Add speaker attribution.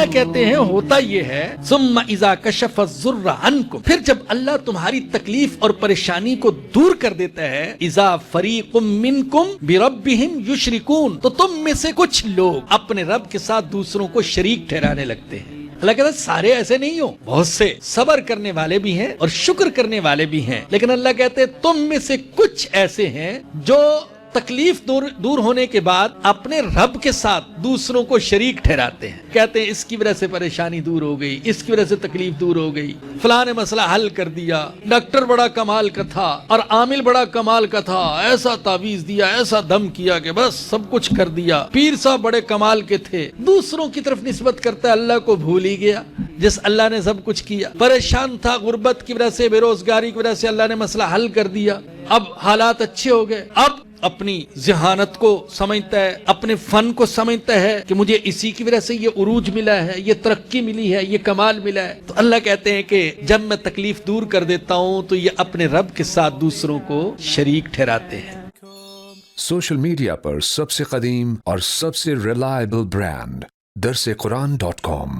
Speaker 1: اللہ کہتے ہیں ہوتا یہ ہے ثم اذا کشف الضر عنکم، پھر جب اللہ تمہاری تکلیف اور پریشانی کو دور کر دیتا ہے، اذا فریق منکم بربہم یشرکون، تو تم میں سے کچھ لوگ اپنے رب کے ساتھ دوسروں کو شریک ٹھہرانے لگتے ہیں۔ اللہ کہتا ہے سارے ایسے نہیں ہو، بہت سے صبر کرنے والے بھی ہیں اور شکر کرنے والے بھی ہیں، لیکن اللہ کہتے ہیں تم میں سے کچھ ایسے ہیں جو تکلیف دور ہونے کے بعد اپنے رب کے ساتھ دوسروں کو شریک ٹھہراتے ہیں، کہتے ہیں اس کی وجہ سے پریشانی دور ہو گئی، اس کی وجہ سے تکلیف دور ہو گئی، فلاں نے مسئلہ حل کر دیا، ڈاکٹر بڑا کمال کا تھا اور عامل بڑا کمال کا تھا، ایسا تعویذ دیا، ایسا دم کیا کہ بس سب کچھ کر دیا، پیر صاحب بڑے کمال کے تھے، دوسروں کی طرف نسبت کرتا ہے، اللہ کو بھول ہی گیا جس اللہ نے سب کچھ کیا۔ پریشان تھا غربت کی وجہ سے، بے روزگاری کی وجہ سے، اللہ نے مسئلہ حل کر دیا، اب حالات اچھے ہو گئے، اب اپنی ذہانت کو سمجھتا ہے، اپنے فن کو سمجھتا ہے کہ مجھے اسی کی وجہ سے یہ عروج ملا ہے، یہ ترقی ملی ہے، یہ کمال ملا ہے۔ تو اللہ کہتے ہیں کہ جب میں تکلیف دور کر دیتا ہوں تو یہ اپنے رب کے ساتھ دوسروں کو شریک ٹھہراتے ہیں۔
Speaker 2: سوشل میڈیا پر سب سے قدیم اور سب سے ریلائبل برانڈ درسقرآن.com